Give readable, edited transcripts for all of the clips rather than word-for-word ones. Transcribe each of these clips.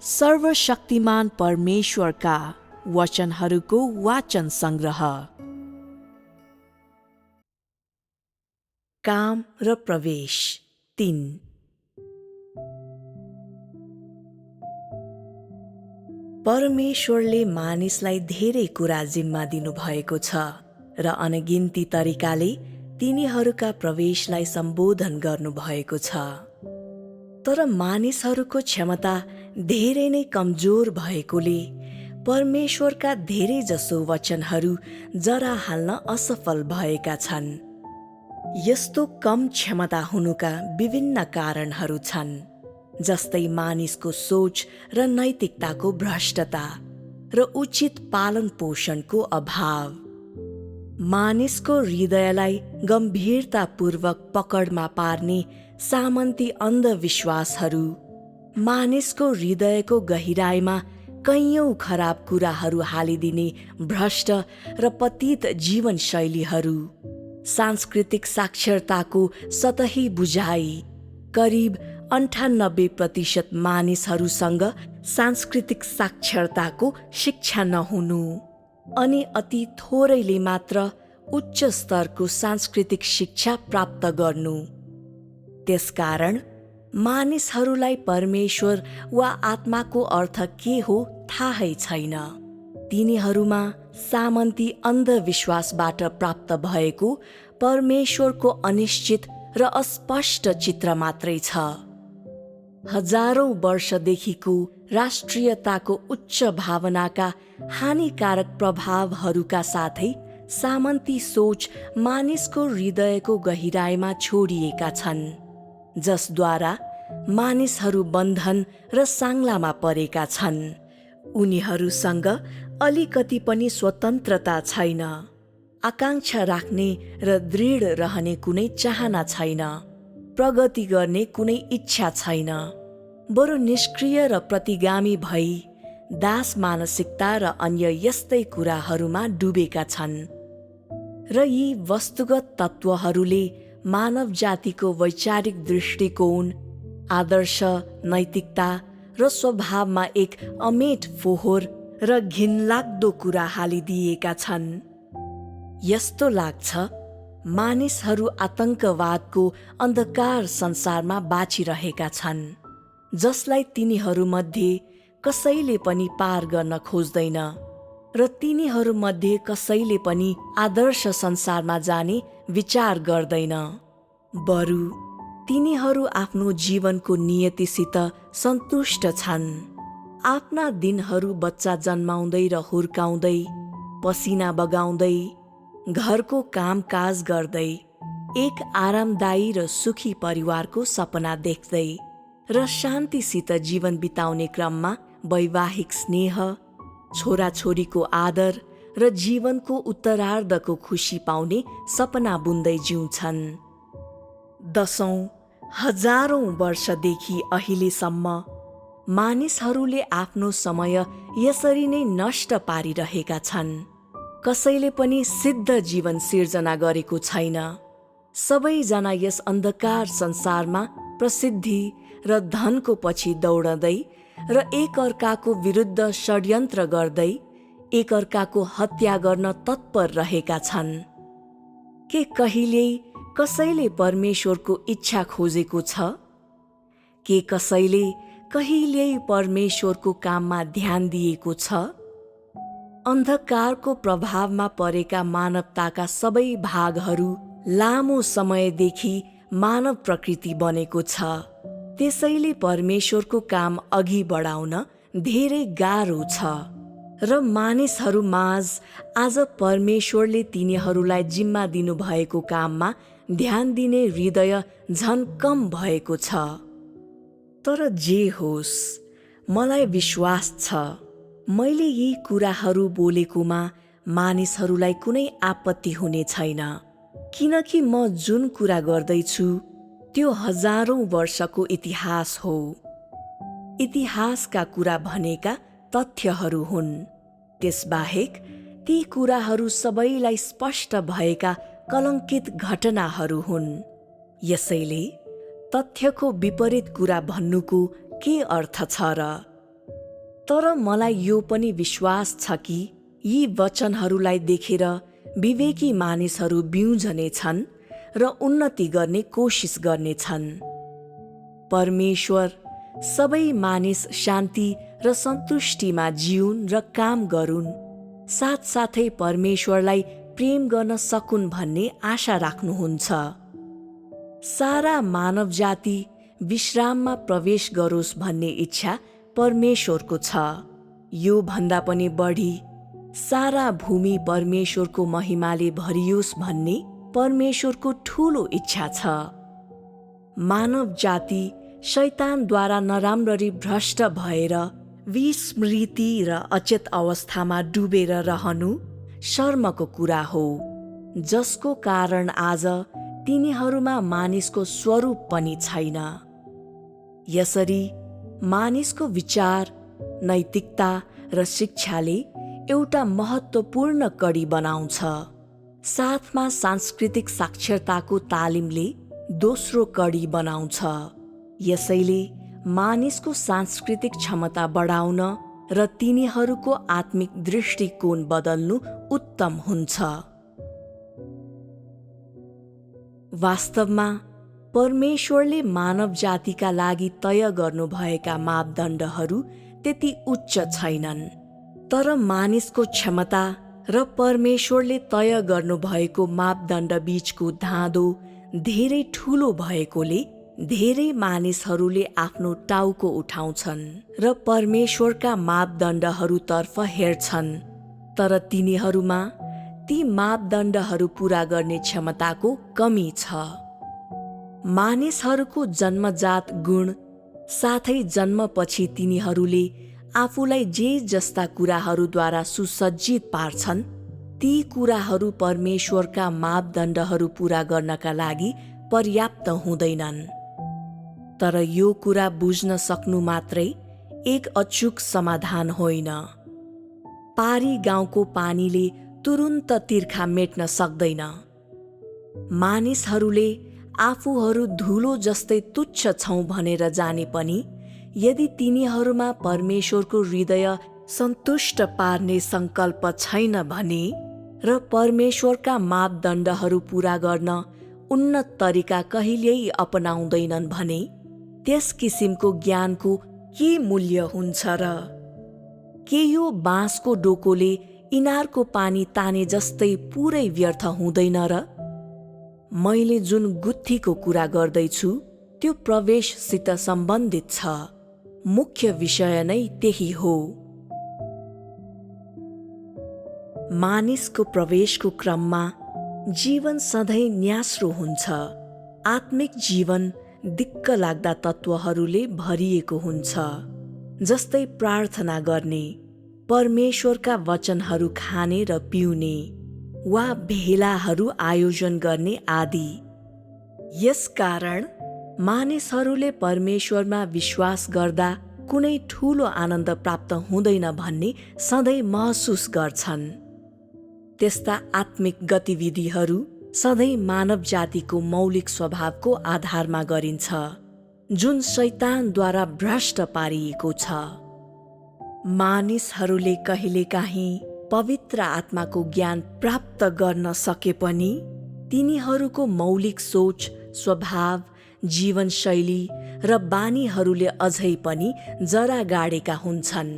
सर्वशक्तिमान परमेश्वरका वचनहरूको वाचन संग्रह। काम र प्रवेश 3। परमेश्वरले मानिसलाई धेरै कुरा जिम्मा दिनुभएको छ र अनगिन्ती तरिकाले तिनीहरूका प्रवेशलाई सम्बोधन गर्नुभएको छ। तर मानिसहरूको क्षमता धेरै नै कमजोर भएकोले परमेश्वरका धेरै जसो वचनहरू जरा हाल्न असफल भएका छन्। यस्तो कम क्षमता हुनुका विभिन्न कारणहरू छन्, जस्तै मानिसको सोच र नैतिकताको भ्रष्टता र उचित पालन पोषणको अभाव, मानिसको हृदयलाई गम्भीरतापूर्वक पकडमा पार्ने सामन्ती अन्धविश्वासहरू, मानिसको हृदयको गहिराईमा कैयौं खराब कुराहरू हालिदिने भ्रष्ट र पतित जीवनशैलीहरू, सांस्कृतिक साक्षरताको सतही बुझाइ, करिब 98% मानिसहरूसँग सांस्कृतिक साक्षरताको शिक्षा नहुनु, अनि अति थोरैले मात्र उच्च स्तरको सांस्कृतिक शिक्षा प्राप्त गर्नु। त्यसकारण मानिसहरूलाई परमेश्वर वा आत्माको अर्थ के हो थाहै छैन। तिनीहरूमा सामन्ती अन्धविश्वासबाट प्राप्त भएको परमेश्वरको अनिश्चित र अस्पष्ट चित्र मात्रै छ। हजारौं वर्षदेखिको राष्ट्रियताको उच्च भावनाका हानिकारक प्रभावहरूका साथै सामन्ती सोच मानिसको हृदयको गहिराईमा छोडिएका छन्, जसद्वारा मानिसहरू बन्धन र साङ्लामा परेका छन्। उनीहरूसँग अलिकति पनि स्वतन्त्रता छैन, आकांक्षा राख्ने र दृढ रहने कुनै चाहना छैन, प्रगति गर्ने कुनै इच्छा छैन। बरु निष्क्रिय र प्रतिगामी भई दास मानसिकता र अन्य यस्तै कुराहरूमा डुबेका छन्। र यी वस्तुगत तत्त्वहरूले मानव जातिको वैचारिक दृष्टिकोण, आदर्श, नैतिकता र स्वभावमा एक अमेट फोहोर र घिनलाग्दो कुरा हालिदिएका छन्। यस्तो लाग्छ मानिसहरू आतंकवादको अन्धकार संसारमा बाँचिरहेका छन्, जसलाई तिनीहरूमध्ये कसैले पनि पार गर्न खोज्दैन, र तिनीहरूमध्ये कसैले पनि आदर्श संसारमा जाने विचार गर्दैन। बरु तिनीहरू आफ्नो जीवनको नियतिसित सन्तुष्ट छन्। आफ्ना दिनहरू बच्चा जन्माउँदै र हुर्काउँदै, पसिना बगाउँदै, घरको कामकाज गर्दै, एक आरामदायी र सुखी परिवारको सपना देख्दै र शान्तिसित जीवन बिताउने क्रममा वैवाहिक स्नेह, छोराछोरीको आदर र जीवनको उत्तरार्धको खुसी पाउने सपना बुन्दै जिउँछन्। दशौं, हजारौं वर्षदेखि अहिलेसम्म मानिसहरूले आफ्नो समय यसरी नै नष्ट पारिरहेका छन्। कसैले पनि सिद्ध जीवन सिर्जना गरेको छैन। सबैजना यस अन्धकार संसारमा प्रसिद्धि र धनको पछि दौडदै र एकअर्काको विरुद्ध षड्यन्त्र गर्दै एकअर्काको हत्या गर्न तत्पर रहेका छन्। के कहिल्यै कसैले परमेश्वरको इच्छा खोजेको छ? के कसैले कहिल्यै परमेश्वरको काममा ध्यान दिएको छ? अन्धकारको प्रभावमा परेका मानवताका सबै भागहरू लामो समयदेखि मानव प्रकृति बनेको छ। त्यसैले परमेश्वरको काम अघि बढाउन धेरै गाह्रो छ, र मानिसहरू माझ आज परमेश्वरले तिनीहरूलाई जिम्मा दिनुभएको काममा ध्यान दिने हृदय झन कम भएको छ। तर जे होस्, मलाई विश्वास छ मैले यी कुराहरू बोलेकोमा मानिसहरूलाई कुनै आपत्ति हुने छैन, किनकि म जुन कुरा गर्दैछु त्यो हजारौं वर्षको इतिहास हो। इतिहासका कुरा भनेका तथ्यहरू हुन्। त्यसबाहेक ती कुराहरू सबैलाई स्पष्ट भएका कलङ्कित घटनाहरू हुन्। यसैले तथ्यको विपरीत कुरा भन्नुको के अर्थ छ र? तर मलाई यो पनि विश्वास छ कि यी वचनहरूलाई देखेर विवेकी मानिसहरू बिउझने छन् र उन्नति गर्ने कोसिस गर्नेछन्। परमेश्वर सबै मानिस शान्ति र सन्तुष्टिमा जिउन् र काम गरून्, साथसाथै परमेश्वरलाई प्रेम गर्न सकुन् भन्ने आशा राख्नुहुन्छ। सारा मानव जाति विश्राममा प्रवेश गरोस् भन्ने इच्छा परमेश्वरको छ। यो भन्दा पनि बढी सारा भूमि परमेश्वरको महिमाले भरियोस् भन्ने परमेश्वरको ठूलो इच्छा छ। मानव जाति शैतानद्वारा नराम्ररी भ्रष्ट भएर विस्मृति र अचेत अवस्थामा डुबेर रहनु शर्मको कुरा हो, जसको कारण आज तिनीहरूमा मानिसको स्वरूप पनि छैन। यसरी मानिसको विचार, नैतिकता र शिक्षाले एउटा महत्त्वपूर्ण कडी बनाउँछ। साथमा सांस्कृतिक साक्षरताको तालिमले दोस्रो कडी बनाउँछ। यसैले मानिसको सांस्कृतिक क्षमता बढाउन र तिनीहरूको आत्मिक दृष्टिकोण बदल्नु उत्तम हुन्छ। वास्तवमा परमेश्वरले मानव जातिका लागि तय गर्नुभएका मापदण्डहरू त्यति उच्च छैनन्, तर मानिसको क्षमता र परमेश्वरले तय गर्नुभएको मापदण्ड बीचको धाँधो धेरै ठूलो भएकोले धेरै मानिसहरूले आफ्नो टाउको उठाउँछन् र परमेश्वरका मापदण्डहरूतर्फ हेर्छन्, तर तिनीहरूमा ती मापदण्डहरू पूरा गर्ने क्षमताको कमी छ। मानिसहरूको जन्मजात गुण साथै जन्मपछि तिनीहरूले आफूलाई जे जस्ता कुराहरूद्वारा सुसज्जित पार्छन्, ती कुराहरू परमेश्वरका मापदण्डहरू पूरा गर्नका लागि पर्याप्त हुँदैनन्। तर यो कुरा बुझ्न सक्नु मात्रै एक अचूक समाधान होइन। पारी गाउँको पानीले तुरुन्त तिर्खा मेट्न सक्दैन। मानिसहरूले आफूहरू धुलो जस्तै तुच्छ छौँ भनेर जाने पनि यदि तिनीहरूमा परमेश्वरको हृदय सन्तुष्ट पार्ने सङ्कल्प छैन भने र परमेश्वरका मापदण्डहरू पूरा गर्न उन्नत तरिका कहिल्यै अपनाउँदैनन् भने त्यस किसिमको ज्ञानको के मूल्य हुन्छ र? के यो बाँसको डोकोले इनारको पानी ताने जस्तै पुरै व्यर्थ हुँदैन र? मैले जुन गुत्थीको कुरा गर्दैछु त्यो प्रवेशसित सम्बन्धित छ। मुख्य विषय नै त्यही हो। मानिसको प्रवेशको क्रममा जीवन सधैँ न्यास्रो हुन्छ। आत्मिक जीवन दिक्क लाग्दा तत्त्वहरूले भरिएको हुन्छ, जस्तै प्रार्थना गर्ने, परमेश्वरका वचनहरू खाने र पिउने, वा भेलाहरू आयोजन गर्ने आदि। यसकारण मानिसहरूले परमेश्वरमा विश्वास गर्दा कुनै ठूलो आनन्द प्राप्त हुँदैन भन्ने सधैँ महसुस गर्छन्। त्यस्ता आत्मिक गतिविधिहरू सधैँ मानव जातिको मौलिक स्वभावको आधारमा गरिन्छ, जुन शैतानद्वारा भ्रष्ट पारिएको छ। मानिसहरूले कहिलेकाहीँ पवित्र आत्माको ज्ञान प्राप्त गर्न सके पनि तिनीहरूको मौलिक सोच, स्वभाव, जीवनशैली र बानीहरूले अझै पनि जरा गाडेका हुन्छन्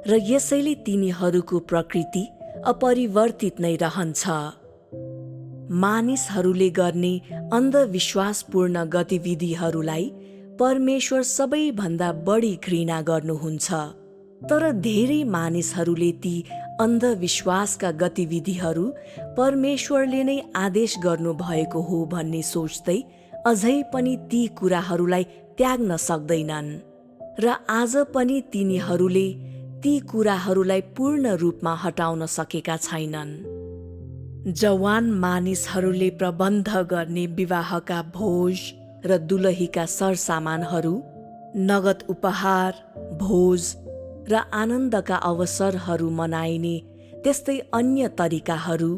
र यसैले तिनीहरूको प्रकृति अपरिवर्तित नै रहन्छ। मानिसहरूले गर्ने अन्धविश्वासपूर्ण गतिविधिहरूलाई परमेश्वर सबैभन्दा बढी घृणा गर्नुहुन्छ, तर धेरै मानिसहरूले ती अन्धविश्वासका गतिविधिहरू परमेश्वरले नै आदेश गर्नुभएको हो भन्ने सोच्दै अझै पनि ती कुराहरूलाई त्याग्न सक्दैनन् र आज पनि तिनीहरूले ती कुराहरूलाई पूर्ण रूपमा हटाउन सकेका छैनन्। जवान मानिसहरूले प्रबन्ध गर्ने विवाहका भोज र दुलहीका सरसामानहरू, नगद उपहार, भोज र आनन्दका अवसरहरू मनाइने त्यस्तै अन्य तरिकाहरू,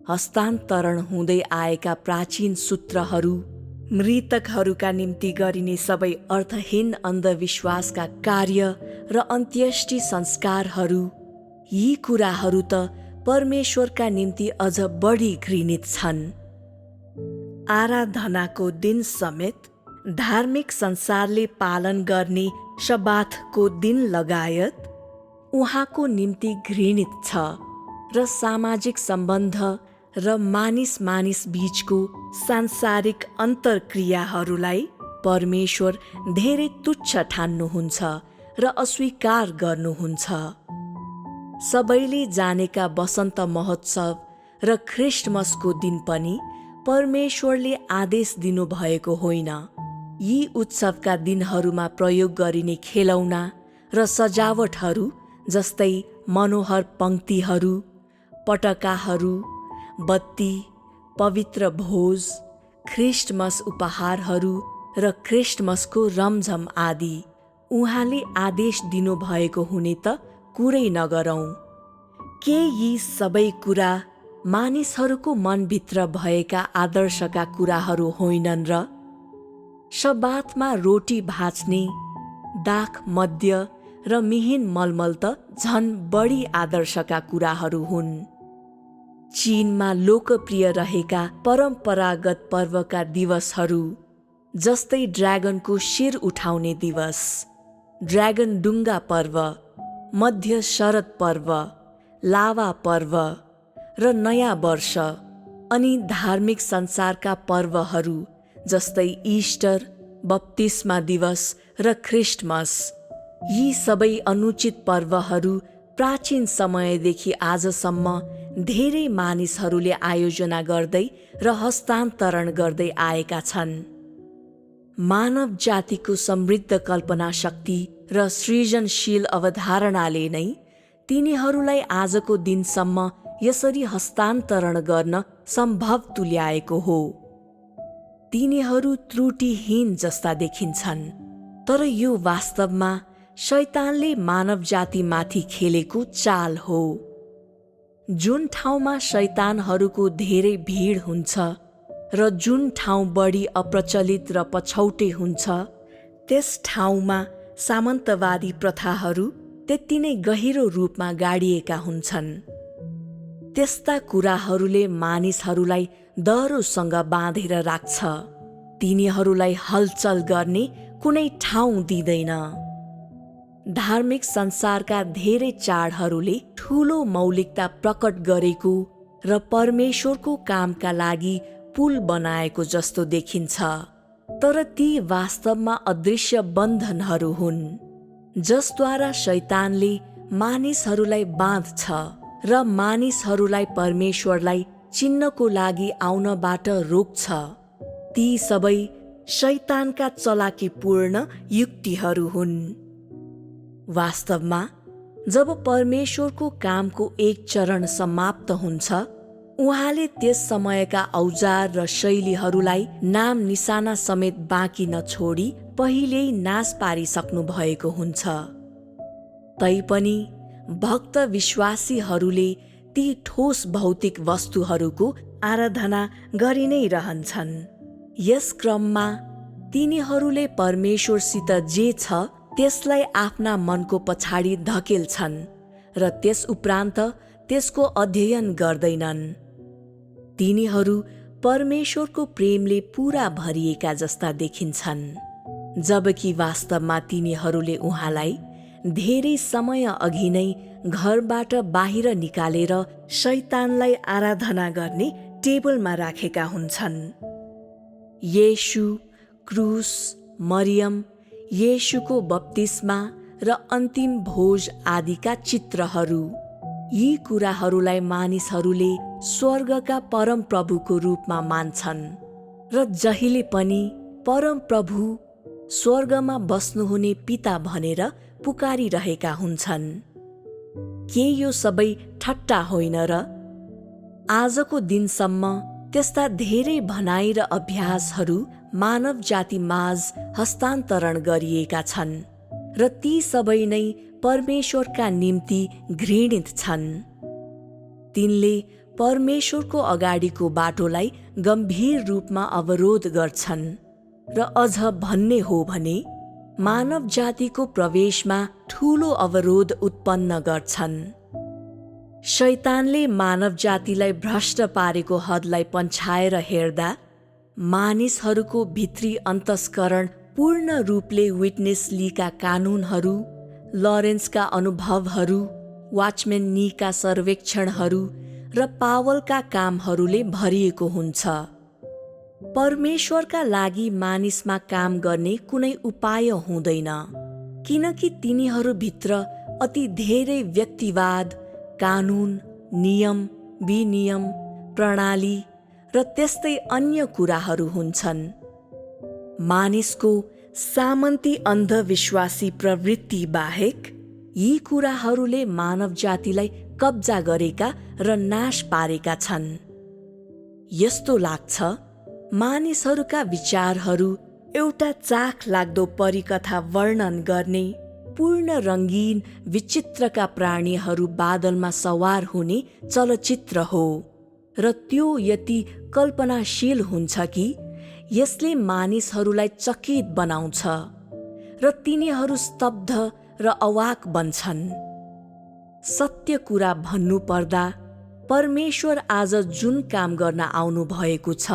हस्तान्तरण हुँदै आएका प्राचीन सूत्रहरू, मृतकहरूका निम्ति गरिने सबै अर्थहीन अन्धविश्वासका कार्य र अन्त्येष्टि संस्कारहरू, यी कुराहरू त परमेश्वरका निम्ति अझ बढी घृणित छन्। आराधनाको दिन समेत धार्मिक संसारले पालन गर्ने शबाथको दिन लगायत उहाँको निम्ति घृणित छ र सामाजिक सम्बन्ध र मानिस बीचको सांसारिक अन्तर्क्रियाहरूलाई परमेश्वर धेरै तुच्छ ठान्नुहुन्छ र अस्वीकार गर्नुहुन्छ। सबैले जानेका वसन्त महोत्सव र ख्रिस्टमसको दिन पनि परमेश्वरले आदेश दिनुभएको होइन। यी उत्सवका दिनहरूमा प्रयोग गरिने खेलौना र सजावटहरू जस्तै मनोहर पंक्तिहरू, पटकाहरू, बत्ती, पवित्र भोज, ख्रिस्टमस उपहारहरू र ख्रिस्टमसको रमझम आदि उहाँले आदेश दिनुभएको हुने त कुरै नगरौँ। के यी सबै कुरा मानिसहरूको मनभित्र भएका आदर्शका कुराहरू होइनन् र? शबातमा रोटी भाँच्ने, दाख मद्य र मिहिन मलमल त झन् बढी आदर्शका कुराहरू हुन्। चीनमा लोकप्रिय रहेका परम्परागत पर्वका दिवसहरू जस्तै ड्र्यागनको शिर उठाउने दिवस, ड्र्यागन डुङ्गा पर्व, मध्य शरद पर्व, लावा पर्व र नयाँ वर्ष, अनि धार्मिक संसारका पर्वहरू जस्तै इस्टर, बप्तिस्मा दिवस र ख्रिस्टमस, यी सबै अनुचित पर्वहरू प्राचीन समयदेखि आजसम्म धेरै मानिसहरूले आयोजना गर्दै र हस्तान्तरण गर्दै आएका छन्। मानव जातिको समृद्ध कल्पना शक्ति र सृजनशील अवधारणाले नै तिनीहरूलाई आजको दिनसम्म यसरी हस्तान्तरण गर्न सम्भव तुल्याएको हो। तिनीहरू त्रुटिहीन जस्ता देखिन्छन्, तर यो वास्तवमा शैतानले मानव जातिमाथि खेलेको चाल हो। जुन ठाउँमा शैतानहरूको धेरै भिड हुन्छ र जुन ठाउँ बढी अप्रचलित र पछौटे हुन्छ, त्यस ठाउँमा सामन्तवादी प्रथाहरू त्यति नै गहिरो रूपमा गाडिएका हुन्छन्। त्यस्ता कुराहरूले मानिसहरूलाई डरोसँग बाँधेर राख्छ। तिनीहरूलाई हलचल गर्ने कुनै ठाउँ दिँदैन। धार्मिक संसारका धेरै चाडहरूले ठूलो मौलिकता प्रकट गरेको र परमेश्वरको कामका लागि पुल बनाएको जस्तो देखिन्छ, तर ती वास्तवमा अदृश्य बन्धनहरू हुन् जसद्वारा शैतानले मानिसहरूलाई बाँध्छ र मानिसहरूलाई परमेश्वरलाई चिन्नको लागि आउनबाट रोक्छ। ती सबै शैतानका चलाकीपूर्ण युक्तिहरू हुन्। वास्तवमा जब परमेश्वरको कामको एक चरण समाप्त हुन्छ, उहाँले त्यस समयका औजार र शैलीहरूलाई नाम निशाना समेत बाँकी नछोडी पहिल्यै नाश पारिसक्नु भएको हुन्छ। तैपनि भक्त विश्वासीहरूले ती ठोस भौतिक वस्तुहरूको आराधना गरि नै रहन्छन्। यस क्रममा तिनीहरूले परमेश्वरसित जे छ त्यसलाई आफ्ना मनको पछाडि धकेल्छन् र त्यस उपरान्त त्यसको अध्ययन गर्दैनन्। तिनीहरू परमेश्वरको प्रेमले पूरा भरिएका जस्ता देखिन्छन्, जबकि वास्तवमा तिनीहरूले उहाँलाई धेरै समय अघि नै घरबाट बाहिर निकालेर शैतानलाई आराधना गर्ने टेबलमा राखेका हुन्छन्। येशू, क्रुस, मरियम, येशूको बप्तिस्मा र अन्तिम भोज आदिका चित्रहरू, यी कुराहरूलाई मानिसहरूले स्वर्गका परमप्रभुको रूपमा मान्छन् र जहिले पनि परमप्रभु स्वर्गमा बस्नुहुने पिता भनेर पुकारिरहेका हुन्छन्। के यो सबै ठट्टा होइन र? आजको दिनसम्म त्यस्ता धेरै भनाइ र अभ्यासहरू मानव जातिमाझ हस्तान्तरण गरिएका छन् र ती सबै नै परमेश्वरका निम्ति घृणित छन्। तिनले परमेश्वरको अगाडिको बाटोलाई गम्भीर रूपमा अवरोध गर्छन् र अझ भन्ने हो भने मानव जातिको प्रवेशमा ठूलो अवरोध उत्पन्न गर्छन्। शैतानले मानव जातिलाई भ्रष्ट पारेको हदलाई पन्छाएर हेर्दा मानिसहरूको भित्री अन्तस्करण पूर्ण रूपले विटनेस लीका कानूनहरू, लरेन्सका अनुभवहरू, वाचम्यान नीका सर्वेक्षणहरू र पावलका कामहरूले भरिएको हुन्छ। परमेश्वरका लागि मानिसमा काम गर्ने कुनै उपाय हुँदैन, किनकि तिनीहरूभित्र अति धेरै व्यक्तिवाद, कानून, नियम, विनियम, प्रणाली र त्यस्तै अन्य कुराहरू हुन्छन्। मानिसको सामन्ती अन्धविश्वासी प्रवृत्ति बाहेक यी कुराहरूले मानव जातिलाई कब्जा गरेका र नाश पारेका छन्। यस्तो लाग्छ मानिसहरूका विचारहरू एउटा चाख लाग्दो परिकथा वर्णन गर्ने पूर्ण रङ्गीन विचित्रका प्राणीहरू बादलमा सवार हुने चलचित्र हो र त्यो यति कल्पनाशील हुन्छ कि यसले मानिसहरूलाई चकित बनाउँछ र तिनीहरू स्तब्ध र अवाक बन्छन्। सत्य कुरा भन्नु पर्दा परमेश्वर आज जुन काम गर्न आउनु भएको छ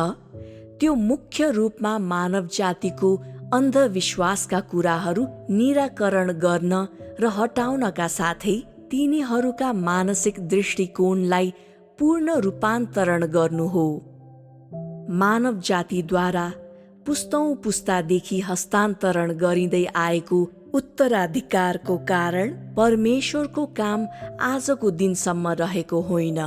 त्यो मुख्य रूपमा मानव जातिको अन्धविश्वासका कुराहरू निराकरण गर्न र हटाउनका साथै तिनीहरूका मानसिक दृष्टिकोणलाई पूर्ण रूपान्तरण गर्नु हो। मानव जातिद्वारा पुस्तौं पुस्तादेखि हस्तान्तरण गरिँदै आएको उत्तराधिकारको कारण परमेश्वरको काम आजको दिनसम्म रहेको होइन।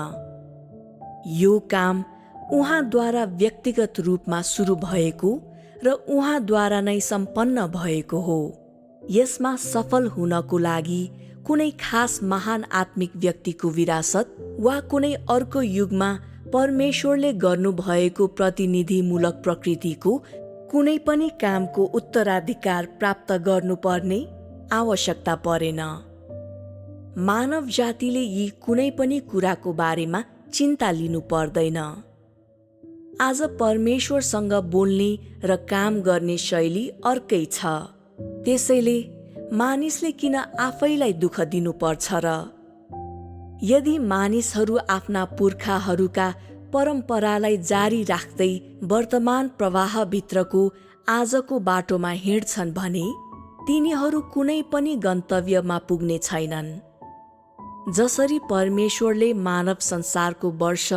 यो काम उहाँद्वारा व्यक्तिगत रूपमा सुरु भएको र उहाँद्वारा नै सम्पन्न भएको हो। यसमा सफल हुनको लागि कुनै खास महान आत्मिक व्यक्तिको विरासत वा कुनै अर्को युगमा परमेश्वरले गर्नुभएको प्रतिनिधिमूलक प्रकृतिको कुनै पनि कामको उत्तराधिकार प्राप्त गर्नुपर्ने आवश्यकता परेन। मानव जातिले यी कुनै पनि कुराको बारेमा चिन्ता लिनु पर्दैन। आज परमेश्वरसँग बोल्ने र काम गर्ने शैली अर्कै छ। त्यसैले मानिसले किन आफैलाई दुःख दिनुपर्छ र? यदि मानिसहरू आफ्ना पुर्खाहरूका परम्परालाई जारी राख्दै वर्तमान प्रवाहभित्रको आजको बाटोमा हिँड्छन् भने तिनीहरू कुनै पनि गन्तव्यमा पुग्ने छैनन्। जसरी परमेश्वरले मानव संसारको वर्ष,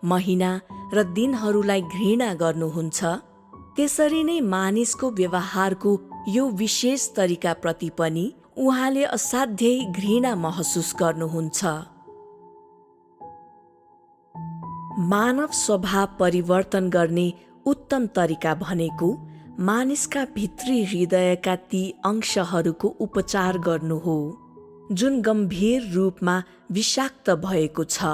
महिना र दिनहरूलाई घृणा गर्नुहुन्छ, त्यसरी नै मानिसको व्यवहारको यो विशेष तरिकाप्रति पनि उहाँले असाध्यै घृणा महसुस गर्नुहुन्छ। मानव स्वभाव परिवर्तन गर्ने उत्तम तरिका भनेको मानिसका भित्री हृदयका ती अंशहरूको उपचार गर्नु हो जुन गम्भीर रूपमा विषाक्त भएको छ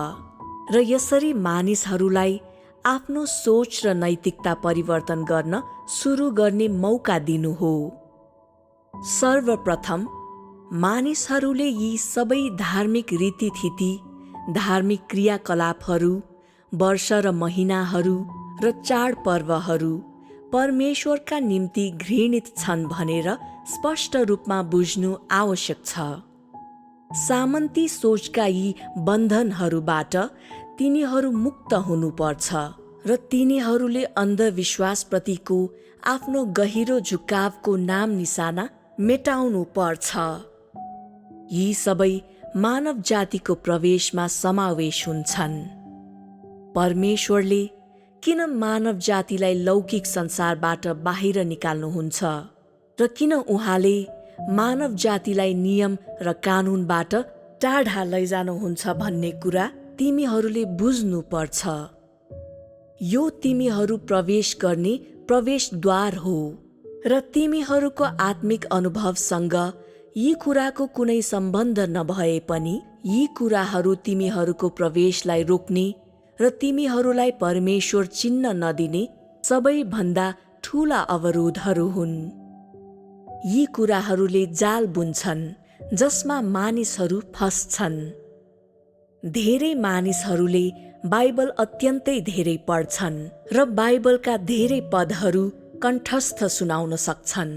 र यसरी मानिसहरूलाई आफ्नो सोच र नैतिकता परिवर्तन गर्न सुरु गर्ने मौका दिनु हो। सर्वप्रथम मानिसहरूले यी सबै धार्मिक रीतिथिति, धार्मिक क्रियाकलापहरू, वर्ष र महिनाहरू र चाडपर्वहरू परमेश्वरका निम्ति घृणित छन् भनेर स्पष्ट रूपमा बुझ्नु आवश्यक छ। सामन्ती सोचका यी बन्धनहरूबाट तिनीहरू मुक्त हुनुपर्छ र तिनीहरूले अन्धविश्वासप्रतिको आफ्नो गहिरो झुकावको नाम निशाना मेटाउनु पर्छ। यी सबै मानव जातिको प्रवेशमा समावेश हुन्छन्। परमेश्वरले किन मानव जातिलाई लौकिक संसारबाट बाहिर निकाल्नुहुन्छ र किन उहाँले मानव जातिलाई नियम र कानूनबाट टाढा लैजानुहुन्छ भन्ने कुरा तिमीहरूले बुझ्नु पर्छ। यो तिमीहरू प्रवेश गर्ने प्रवेशद्वार हो र तिमीहरूको आत्मिक अनुभवसँग यी कुराको कुनै सम्बन्ध नभए पनि यी कुराहरू तिमीहरूको प्रवेशलाई रोक्ने र तिमीहरूलाई परमेश्वर चिन्न नदिने सबैभन्दा ठूला अवरोधहरू हुन्। यी कुराहरूले जाल बुन्छन् जसमा मानिसहरू फस्छन्। धेरै मानिसहरूले बाइबल अत्यन्तै धेरै पढ्छन् र बाइबलका धेरै पदहरू कण्ठस्थ सुनाउन सक्छन्।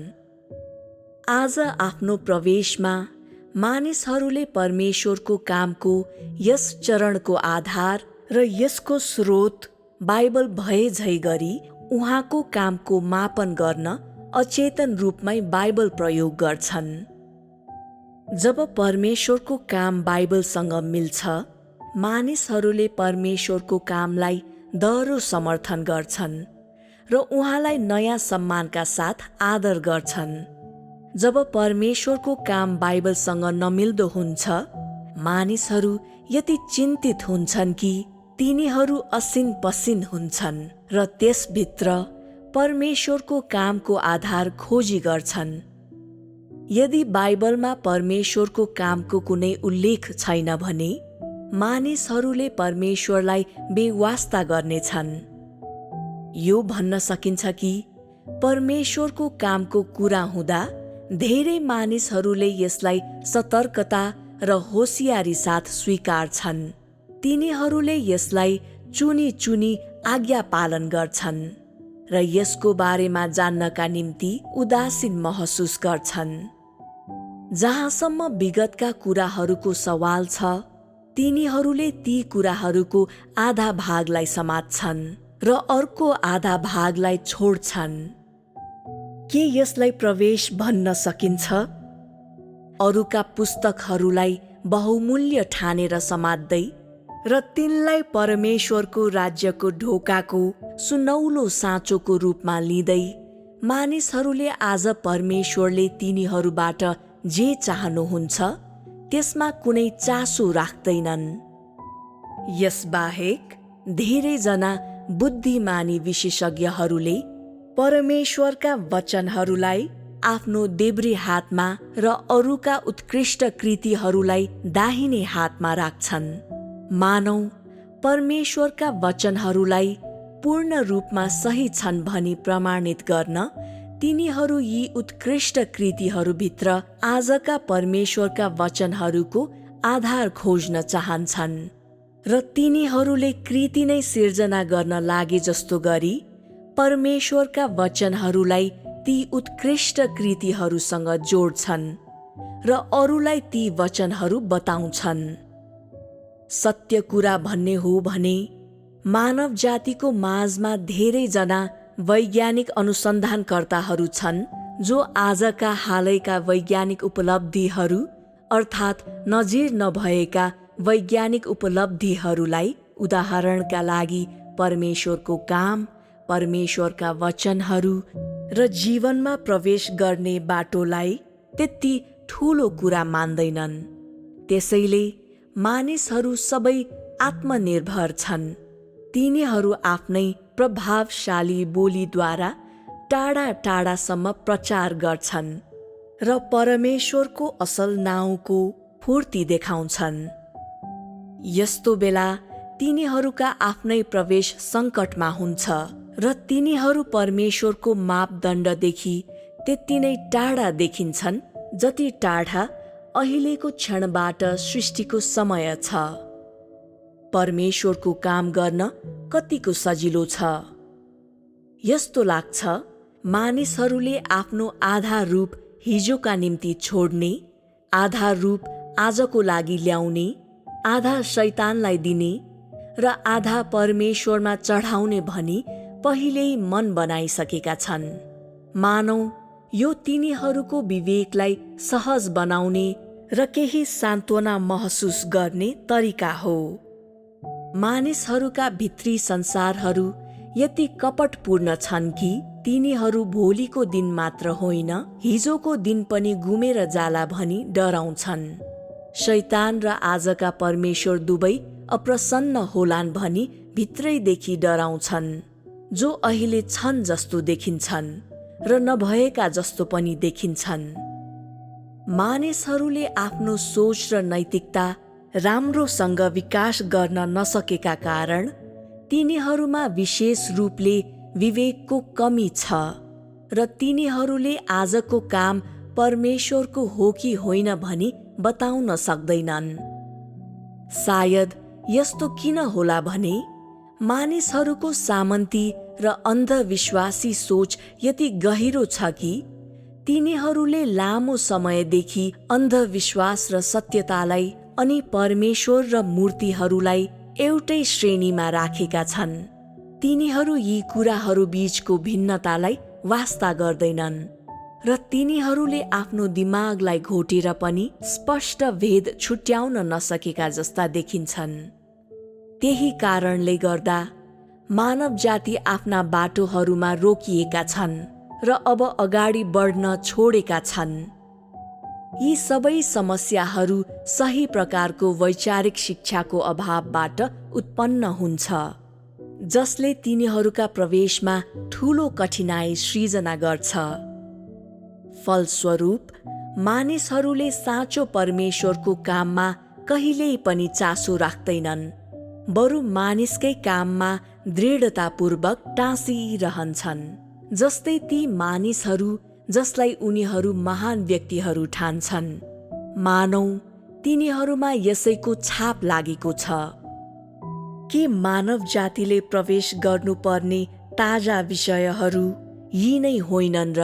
आज आफ्नो प्रवेशमा मानिसहरूले परमेश्वरको कामको यस चरणको आधार र यसको स्रोत बाइबल भएझै गरी उहाँको कामको मापन गर्न अचेतन रूपमै बाइबल प्रयोग गर्छन्। जब परमेश्वरको काम बाइबलसँग मिल्छ, मानिसहरूले परमेश्वरको कामलाई दह्रो समर्थन गर्छन् र उहाँलाई नयाँ सम्मानका साथ आदर गर्छन्। जब परमेश्वरको काम बाइबलसँग नमिल्दो हुन्छ, मानिसहरू यति चिन्तित हुन्छन् कि तिनीहरू असिन पसिन हुन्छन् र त्यसभित्र परमेश्वरको कामको आधार खोजी गर्छन्। यदि बाइबलमा परमेश्वरको कामको कुनै उल्लेख छैन भने मानिसहरूले परमेश्वरलाई बेवास्ता गर्नेछन्। यो भन्न सकिन्छ कि परमेश्वरको कामको कुरा हुँदा धेरै मानिसहरूले यसलाई सतर्कता र होसियारी साथ स्वीकार्छन्। तिनीहरूले यसलाई चुनी चुनी आज्ञा पालन गर्छन् र यसको बारेमा जान्नका निम्ति उदासीन महसुस गर्छन्। जहाँसम्म विगतका कुराहरूको सवाल छ, तिनीहरूले ती कुराहरूको आधा भागलाई समात्छन् र अर्को आधा भागलाई छोड्छन्। के यसलाई प्रवेश भन्न सकिन्छ? अरूका पुस्तकहरूलाई बहुमूल्य ठानेर समात्दै र तिनलाई परमेश्वरको राज्यको ढोकाको सुनौलो साँचोको रूपमा लिँदै मानिसहरूले आज परमेश्वरले तिनीहरूबाट जे चाहनुहुन्छ त्यसमा कुनै चासो राख्दैनन्। यसबाहेक धेरैजना बुद्धिमानी विशेषज्ञहरूले परमेश्वरका वचनहरूलाई आफ्नो देब्रे हातमा र अरूका उत्कृष्ट कृतिहरूलाई दाहिने हातमा राख्छन्। मानौ परमेश्वरका वचनहरूलाई पूर्ण रूपमा सही छन् भनी प्रमाणित गर्न तिनीहरू यी उत्कृष्ट कृतिहरूभित्र आजका परमेश्वरका वचनहरूको आधार खोज्न चाहन्छन् र तिनीहरूले कृति नै सिर्जना गर्न लागे जस्तो गरी परमेश्वरका वचनहरूलाई ती उत्कृष्ट कृतिहरूसँग जोड्छन् र अरूलाई ती वचनहरू बताउँछन्। सत्य कुरा भन्ने हो भने मानव जातिको माझमा धेरैजना वैज्ञानिक अनुसन्धानकर्ताहरू छन् जो आजका हालैका वैज्ञानिक उपलब्धिहरू अर्थात् नजिर नभएका वैज्ञानिक उपलब्धिहरूलाई उदाहरणका लागि परमेश्वरको काम, परमेश्वरका वचनहरू र जीवनमा प्रवेश गर्ने बाटोलाई त्यति ठूलो कुरा मान्दैनन्। त्यसैले मानिसहरू सबै आत्मनिर्भर छन्। तिनीहरू आफ्नै प्रभावशाली बोलीद्वारा टाढा टाढासम्म प्रचार गर्छन् र परमेश्वरको असल नाउँको फूर्ति देखाउँछन्। यस्तो बेला तिनीहरूका आफ्नै प्रवेश सङ्कटमा हुन्छ र तिनीहरू परमेश्वरको मापदण्डदेखि त्यति नै टाढा देखिन्छन् जति टाढा अहिलेको क्षणबाट सृष्टिको समय छ। परमेश्वरको काम गर्न कतिको सजिलो छ। यस्तो लाग्छ मानिसहरूले आफ्नो आधा रूप हिजोका निम्ति छोड्ने, आधा रूप आजको लागि ल्याउने, आधा शैतानलाई दिने र आधा परमेश्वरमा चढाउने भनी पहिल्यै मन बनाइसकेका छन्। मानौ यो तिनीहरूको विवेकलाई सहज बनाउने र केही सान्त्वना महसुस गर्ने तरिका हो। मानिसहरूका भित्री संसारहरू यति कपटपूर्ण छन् कि तिनीहरू भोलिको दिन मात्र होइन, हिजोको दिन पनि गुमेर जाला भनी डराउँछन्। शैतान र आजका परमेश्वर दुवै अप्रसन्न होलान् भनी भित्रैदेखि डराउँछन्, जो अहिले छन् जस्तो देखिन्छन् र नभएका जस्तो पनि देखिन्छन्। मानिसहरूले आफ्नो सोच र नैतिकता राम्रोसँग विकास गर्न नसकेका कारण तिनीहरूमा विशेष रूपले विवेकको कमी छ र तिनीहरूले आजको काम परमेश्वरको हो कि होइन भनी बताउन सक्दैनन्। सायद यस्तो किन होला भने मानिसहरूको सामन्ती र अन्धविश्वासी सोच यति गहिरो छ कि तिनीहरूले लामो समयदेखि अन्धविश्वास र सत्यतालाई अनि परमेश्वर र मूर्तिहरूलाई एउटै श्रेणीमा राखेका छन्। तिनीहरू यी कुराहरू बीचको भिन्नतालाई वास्ता गर्दैनन् र तिनीहरूले आफ्नो दिमागलाई घोटेर पनि स्पष्ट भेद छुट्याउन नसकेका जस्ता देखिन्छन्। त्यही कारणले गर्दा मानव जाति आफ्ना बाटोहरूमा रोकिएका छन् र अब अगाडि बढ्न छोडेका छन्। यी सबै समस्याहरू सही प्रकारको वैचारिक शिक्षाको अभावबाट उत्पन्न हुन्छ, जसले तिनीहरूका प्रवेशमा ठूलो कठिनाई सृजना गर्छ। फलस्वरूप मानिसहरूले साँचो परमेश्वरको काममा कहिल्यै पनि चासो राख्दैनन्, बरु मानिसकै काममा दृढतापूर्वक टाँसिरहन्छन्। जस्तै ती मानिसहरू जसलाई उनीहरू महान व्यक्तिहरू ठान्छन्, मानौ तिनीहरूमा यसैको छाप लागेको छ। के मानव जातिले प्रवेश गर्नुपर्ने ताजा विषयहरू यी नै होइनन् र?